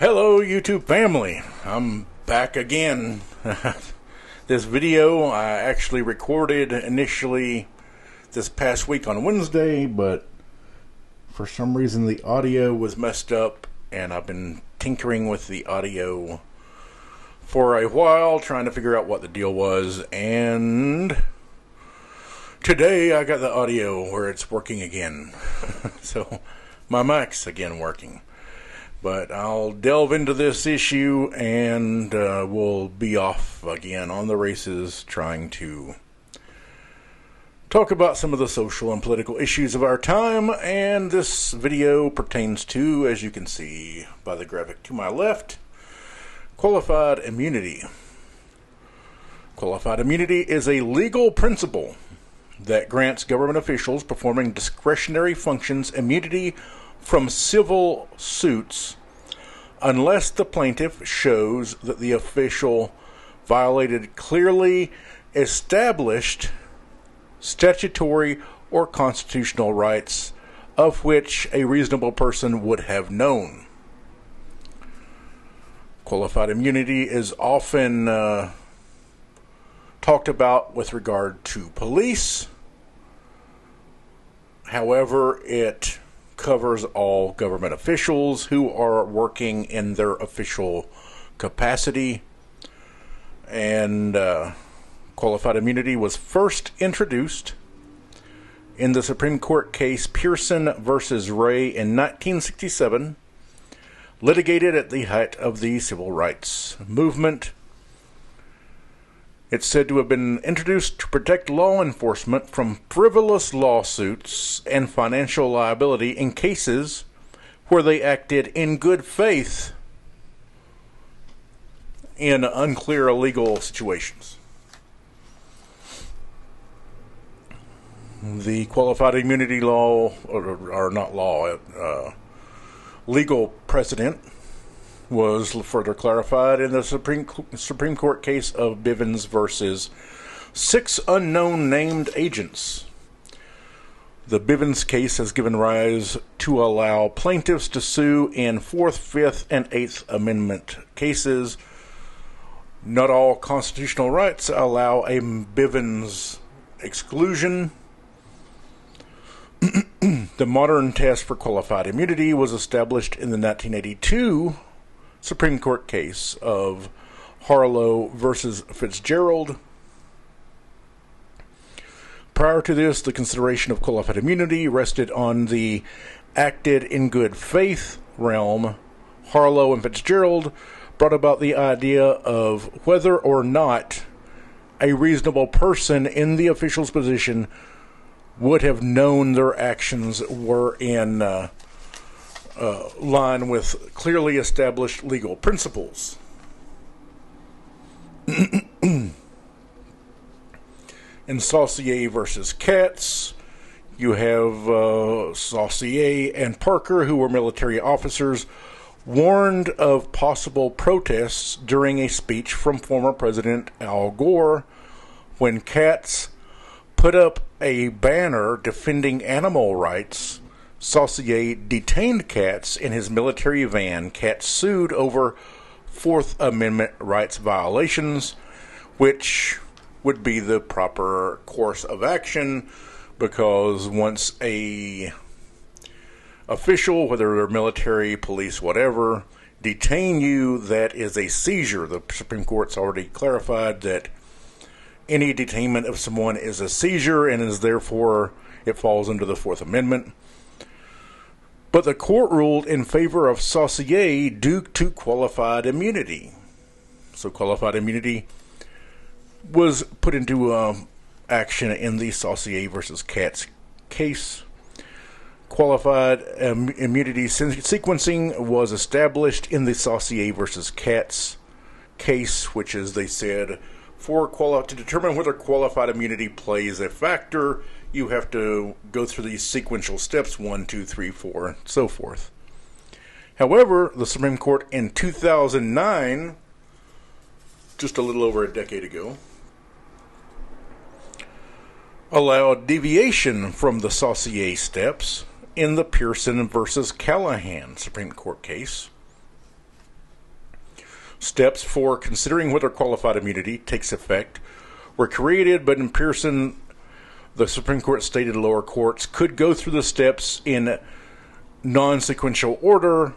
Hello YouTube family, I'm back again. This video I actually recorded initially this past week on Wednesday, but for some reason the audio was messed up and I've been tinkering with the audio for a while trying to figure out what the deal was, and today I got the audio where it's working again. So my mic's again working. But I'll delve into this issue and we'll be off again on the races trying to talk about some of the social and political issues of our time. And this video pertains to, as you can see by the graphic to my left, qualified immunity. Qualified immunity is a legal principle that grants government officials performing discretionary functions immunity from civil suits unless the plaintiff shows that the official violated clearly established statutory or constitutional rights of which a reasonable person would have known. Qualified immunity is often talked about with regard to police. However, it covers all government officials who are working in their official capacity. And qualified immunity was first introduced in the Supreme Court case Pearson versus Ray in 1967, litigated at the height of the civil rights movement. It's said to have been introduced to protect law enforcement from frivolous lawsuits and financial liability in cases where they acted in good faith in unclear legal situations. The qualified immunity law, or not law, legal precedent was further clarified in the Supreme Court case of Bivens versus 6 unknown named agents. The Bivens case has given rise to allow plaintiffs to sue in 4th, 5th, and 8th Amendment cases. Not all constitutional rights allow a Bivens exclusion. The modern test for qualified immunity was established in the 1982 Supreme Court case of Harlow versus Fitzgerald. Prior to this, the consideration of qualified immunity rested on the acted in good faith realm. Harlow and Fitzgerald brought about the idea of whether or not a reasonable person in the official's position would have known their actions were in line with clearly established legal principles. In Saucier versus Katz, you have Saucier and Parker, who were military officers, warned of possible protests during a speech from former President Al Gore when Katz put up a banner defending animal rights. Saucier detained Katz in his military van. Katz sued over 4th Amendment rights violations, which would be the proper course of action, because once a official, whether they're military, police, whatever, detain you, that is a seizure. The Supreme Court's already clarified that any detainment of someone is a seizure and is therefore, it falls under the 4th Amendment. But the court ruled in favor of Saucier due to qualified immunity. So qualified immunity was put into action in the Saucier versus Katz case. Qualified immunity sequencing was established in the Saucier versus Katz case, which is, they said, to determine whether qualified immunity plays a factor, you have to go through these sequential steps, 1, 2, 3, 4, and so forth. However, the Supreme Court in 2009, just a little over a decade ago, allowed deviation from the Saucier steps in the Pearson versus Callahan Supreme Court case. Steps for considering whether qualified immunity takes effect were created, but in Pearson, the Supreme Court stated lower courts could go through the steps in non-sequential order.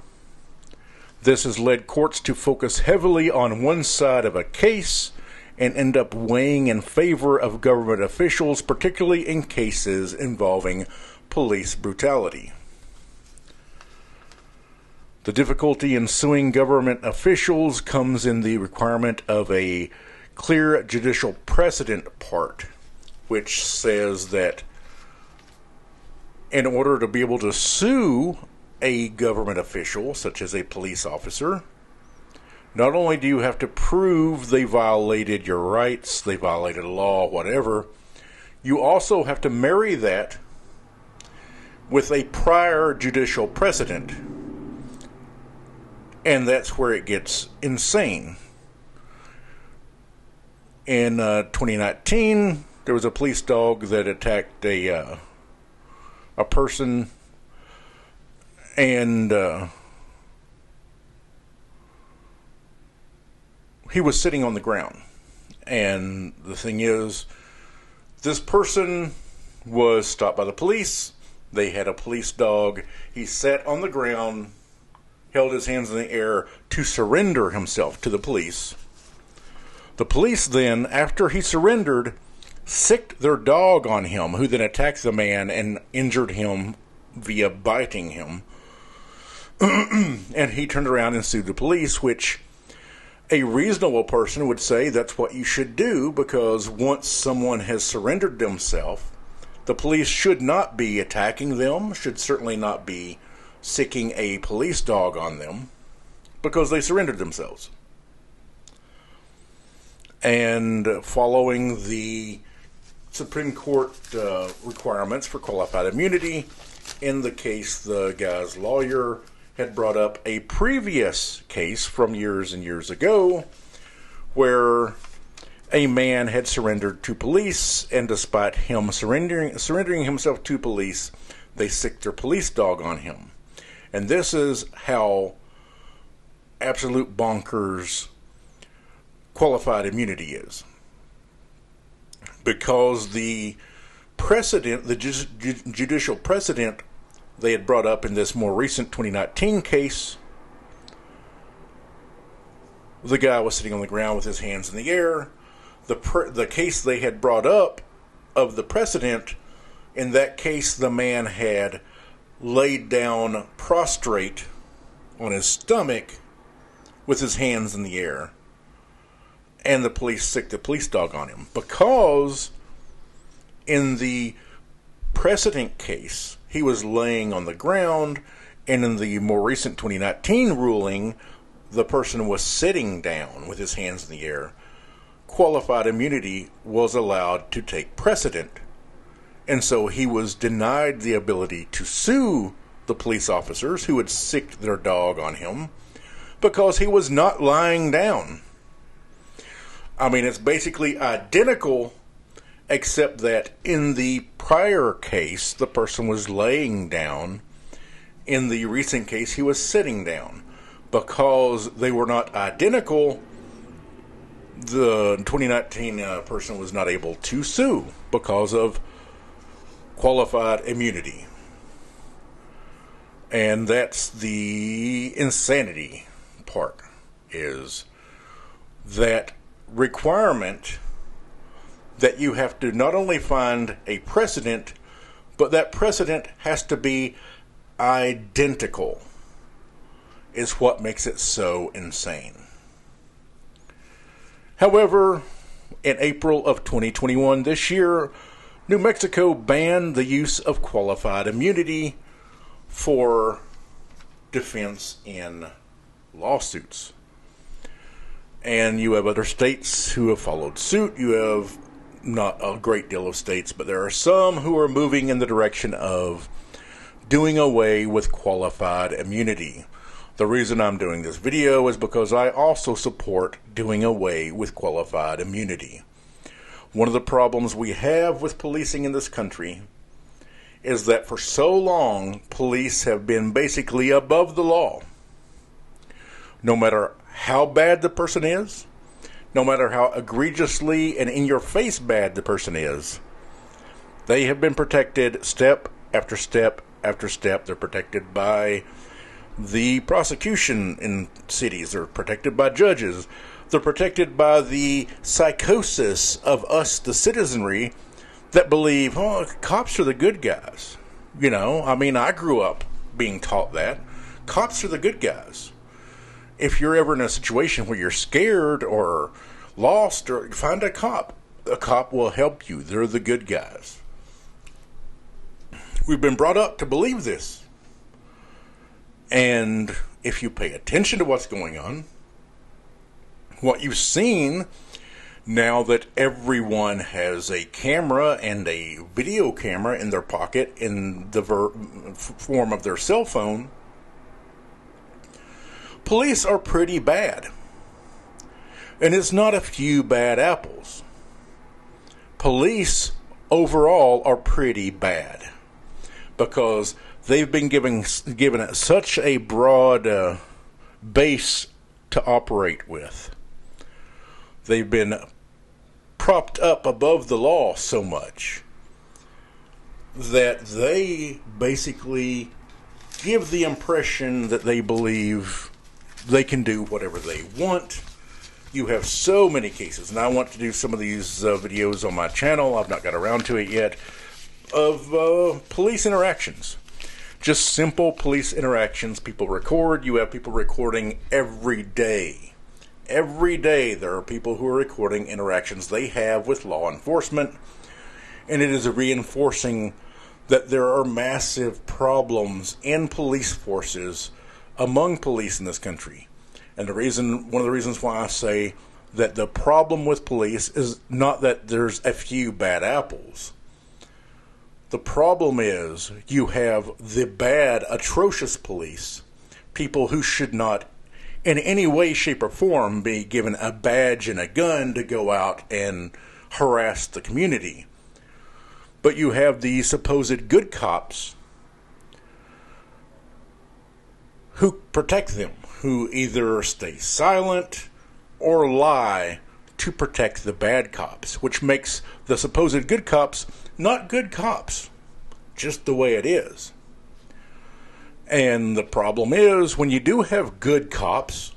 This has led courts to focus heavily on one side of a case and end up weighing in favor of government officials, particularly in cases involving police brutality. The difficulty in suing government officials comes in the requirement of a clear judicial precedent part, which says that in order to be able to sue a government official, such as a police officer, not only do you have to prove they violated your rights, they violated a law, whatever, you also have to marry that with a prior judicial precedent. And that's where it gets insane. In 2019, there was a police dog that attacked a person, and he was sitting on the ground. And the thing is, this person was stopped by the police. They had a police dog. He sat on the ground, held his hands in the air to surrender himself to the police. The police then, after he surrendered, sicked their dog on him, who then attacked the man and injured him via biting him. And he turned around and sued the police, which a reasonable person would say that's what you should do, because once someone has surrendered themselves, the police should not be attacking them, should certainly not be sicking a police dog on them, because they surrendered themselves. And following the Supreme Court requirements for qualified immunity, in the case, the guy's lawyer had brought up a previous case from years and years ago where a man had surrendered to police, and despite him surrendering himself to police, they sicked their police dog on him. And this is how absolute bonkers qualified immunity is. Because the precedent, the judicial precedent they had brought up in this more recent 2019 case, the guy was sitting on the ground with his hands in the air. The case they had brought up of the precedent, in that case the man had laid down prostrate on his stomach with his hands in the air, and the police sicked the police dog on him. Because in the precedent case, he was laying on the ground, and in the more recent 2019 ruling, the person was sitting down with his hands in the air. Qualified immunity was allowed to take precedent. And so he was denied the ability to sue the police officers who had sicked their dog on him, because he was not lying down. I mean, it's basically identical, except that in the prior case, the person was laying down. In the recent case, he was sitting down. Because they were not identical, the 2019 person was not able to sue because of qualified immunity. And that's the insanity part, is that requirement that you have to not only find a precedent, but that precedent has to be identical, is what makes it so insane. However, in April of 2021, this year, New Mexico banned the use of qualified immunity for defense in lawsuits. And you have other states who have followed suit. You have not a great deal of states, but there are some who are moving in the direction of doing away with qualified immunity. The reason I'm doing this video is because I also support doing away with qualified immunity. One of the problems we have with policing in this country is that for so long, police have been basically above the law. No matter how bad the person is, no matter how egregiously and in your face bad the person is, they have been protected step after step after step. They're protected by the prosecution in cities. They're protected by judges. They're protected by the psychosis of us, the citizenry, that believe, oh, cops are the good guys. You know, I mean, I grew up being taught that. Cops are the good guys. If you're ever in a situation where you're scared or lost, or find a cop. A cop will help you. They're the good guys. We've been brought up to believe this. And if you pay attention to what's going on, what you've seen now that everyone has a camera and a video camera in their pocket in the form of their cell phone, police are pretty bad. And it's not a few bad apples. Police overall are pretty bad because they've been given it such a broad base to operate with. They've been propped up above the law so much that they basically give the impression that they believe they can do whatever they want. You have so many cases, and I want to do some of these videos on my channel, I've not got around to it yet, of police interactions. Just simple police interactions. People record. You have people recording every day. Every day there are people who are recording interactions they have with law enforcement, and it is reinforcing that there are massive problems in police forces among police in this country. And one of the reasons why I say that the problem with police is not that there's a few bad apples. The problem is you have the bad, atrocious police, people who should not in any way, shape, or form be given a badge and a gun to go out and harass the community. But you have the supposed good cops who protect them, who either stay silent or lie to protect the bad cops, which makes the supposed good cops not good cops, just the way it is. And the problem is, when you do have good cops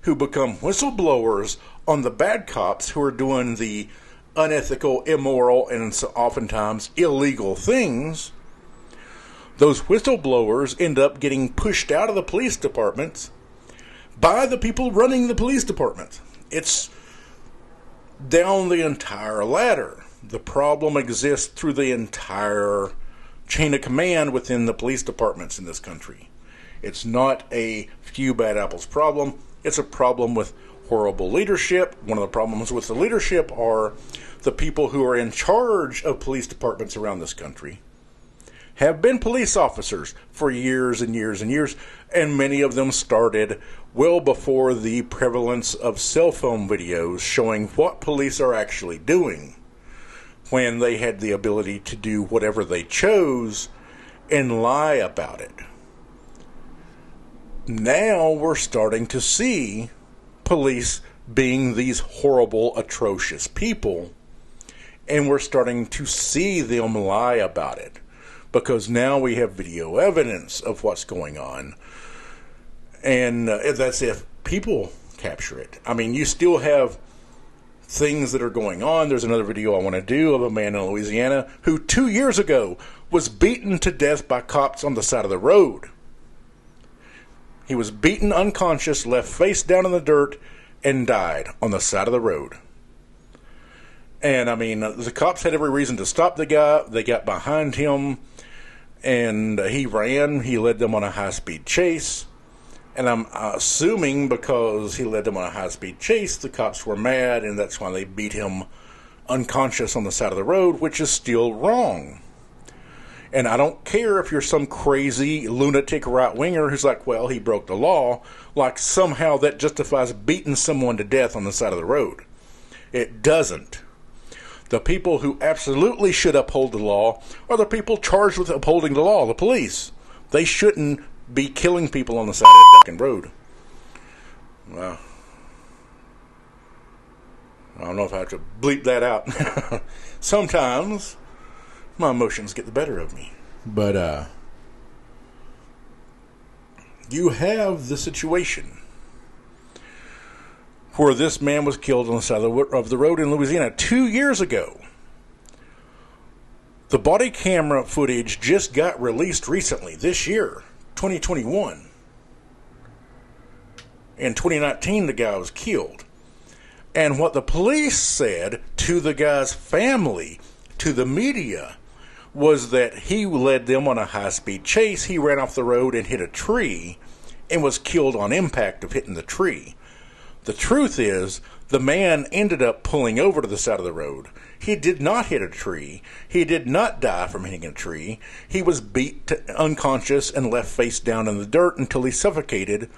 who become whistleblowers on the bad cops who are doing the unethical, immoral, and so oftentimes illegal things, those whistleblowers end up getting pushed out of the police departments by the people running the police department. It's down the entire ladder. The problem exists through the entire chain of command within the police departments in this country. It's not a few bad apples problem. It's a problem with horrible leadership. One of the problems with the leadership are the people who are in charge of police departments around this country have been police officers for years and years and years, and many of them started well before the prevalence of cell phone videos showing what police are actually doing, when they had the ability to do whatever they chose and lie about it. Now we're starting to see police being these horrible, atrocious people, and we're starting to see them lie about it, because now we have video evidence of what's going on, and that's if people capture it. I mean, you still have things that are going on. There's another video I want to do of a man in Louisiana who 2 years ago was beaten to death by cops on the side of the road. He was beaten unconscious, left face down in the dirt, and died on the side of the road. And I mean, the cops had every reason to stop the guy. They got behind him, and he ran. He led them on a high-speed chase. And I'm assuming because he led them on a high-speed chase, the cops were mad, and that's why they beat him unconscious on the side of the road, which is still wrong. And I don't care if you're some crazy lunatic right-winger who's like, well, he broke the law, like somehow that justifies beating someone to death on the side of the road. It doesn't. The people who absolutely should uphold the law are the people charged with upholding the law, the police. They shouldn't be killing people on the side of the fucking road. Well, I don't know if I have to bleep that out. Sometimes my emotions get the better of me. But you have the situation where this man was killed on the side of the road in Louisiana 2 years ago. The body camera footage just got released recently, this year, 2021. In 2019, the guy was killed. And what the police said to the guy's family, to the media, was that he led them on a high-speed chase. He ran off the road and hit a tree and was killed on impact of hitting the tree. The truth is, the man ended up pulling over to the side of the road. He did not hit a tree. He did not die from hitting a tree. He was beat to unconscious and left face down in the dirt until he suffocated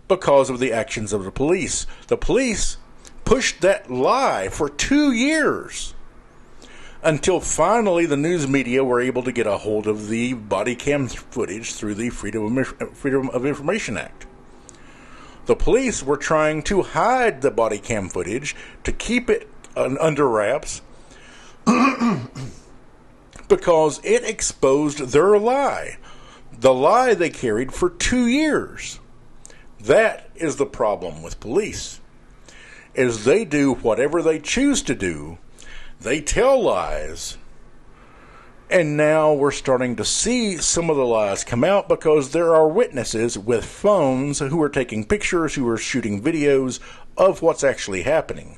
because of the actions of the police. The police pushed that lie for 2 years until finally the news media were able to get a hold of the body cam footage through the Freedom of Information Act. The police were trying to hide the body cam footage to keep it under wraps because it exposed their lie. The lie they carried for 2 years. That is the problem with police. Is they do whatever they choose to do. They tell lies. And now we're starting to see some of the lies come out because there are witnesses with phones who are taking pictures, who are shooting videos of what's actually happening.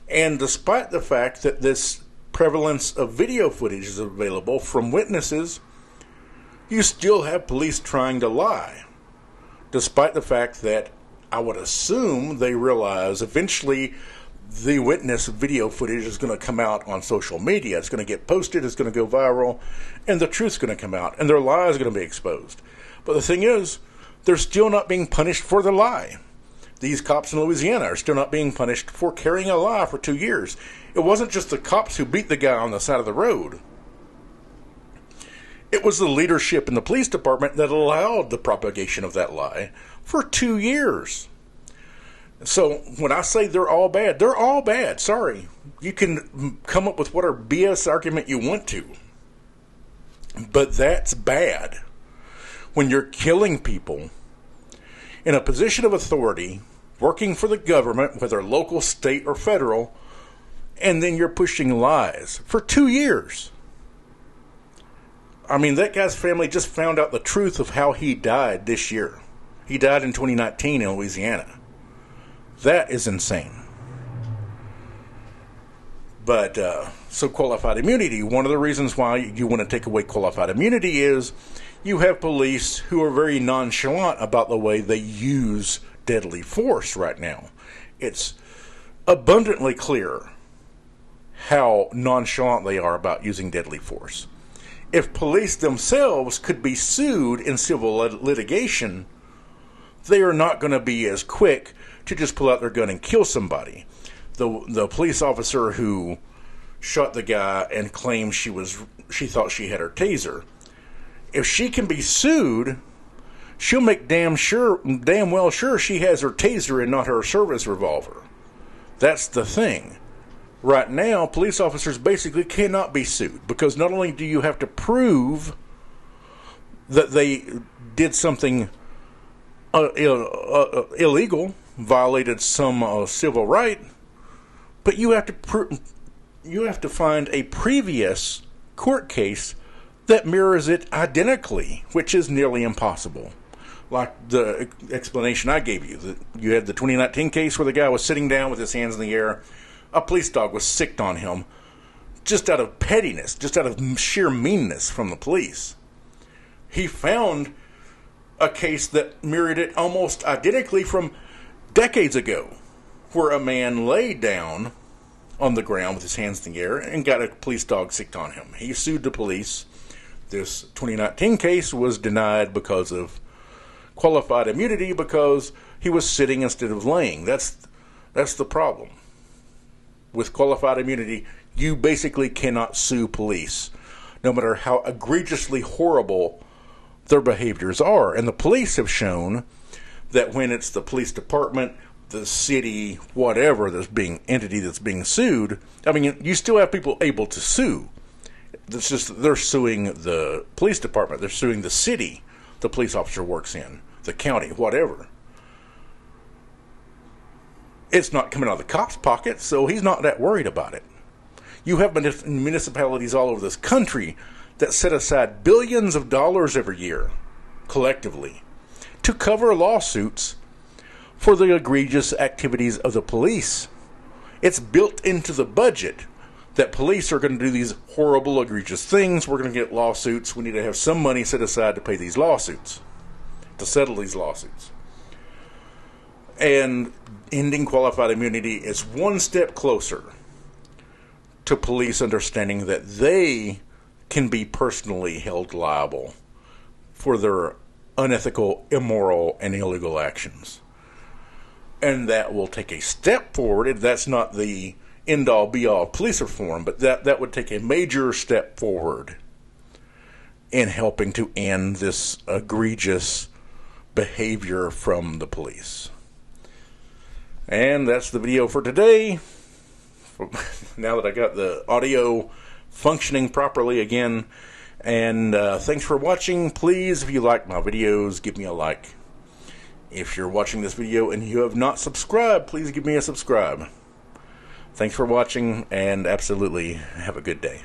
And despite the fact that this prevalence of video footage is available from witnesses, you still have police trying to lie. Despite the fact that I would assume they realize eventually the witness video footage is going to come out on social media. It's going to get posted, it's going to go viral, and the truth's going to come out, and their lie is going to be exposed. But the thing is, they're still not being punished for the lie. These cops in Louisiana are still not being punished for carrying a lie for 2 years. It wasn't just the cops who beat the guy on the side of the road. It was the leadership in the police department that allowed the propagation of that lie for 2 years. So when I say they're all bad, they're all bad. Sorry. You can come up with whatever BS argument you want to. But that's bad. When you're killing people in a position of authority, working for the government, whether local, state, or federal, and then you're pushing lies for 2 years. I mean, that guy's family just found out the truth of how he died this year. He died in 2019 in Louisiana. That is insane. But, so qualified immunity, one of the reasons why you want to take away qualified immunity is you have police who are very nonchalant about the way they use deadly force right now. It's abundantly clear how nonchalant they are about using deadly force. If police themselves could be sued in civil litigation, they are not going to be as quick to just pull out their gun and kill somebody. The police officer who shot the guy and claimed she thought she had her taser, if she can be sued, she'll make damn well sure she has her taser and not her service revolver. That's the thing. Right now, police officers basically cannot be sued because not only do you have to prove that they did something illegal, violated some civil right, but you have to find a previous court case that mirrors it identically, which is nearly impossible. Like the explanation I gave you, that you had the 2019 case where the guy was sitting down with his hands in the air. A police dog was sicked on him just out of pettiness, just out of sheer meanness from the police. He found a case that mirrored it almost identically from decades ago, where a man laid down on the ground with his hands in the air and got a police dog sicked on him. He sued the police. This 2019 case was denied because of qualified immunity because he was sitting instead of laying. That's the problem. With qualified immunity, you basically cannot sue police, no matter how egregiously horrible their behaviors are. And the police have shown that when it's the police department the city, whatever entity that's being sued. I mean, you still have people able to sue. It's just that they're suing the police department. They're suing the city the police officer works in, the county, whatever. It's not coming out of the cop's pocket, so he's not that worried about it. You have municipalities all over this country that set aside billions of dollars every year, collectively, to cover lawsuits for the egregious activities of the police. It's built into the budget that police are going to do these horrible, egregious things. We're going to get lawsuits. We need to have some money set aside to pay these lawsuits, to settle these lawsuits. And ending qualified immunity is one step closer to police understanding that they can be personally held liable for their unethical, immoral, and illegal actions. And that will take a step forward. That's not the end-all, be-all of police reform, but that would take a major step forward in helping to end this egregious behavior from the police. And that's the video for today. Now that I got the audio functioning properly again. And thanks for watching. Please, if you like my videos, give me a like. If you're watching this video and you have not subscribed, please give me a subscribe. Thanks for watching, and absolutely have a good day.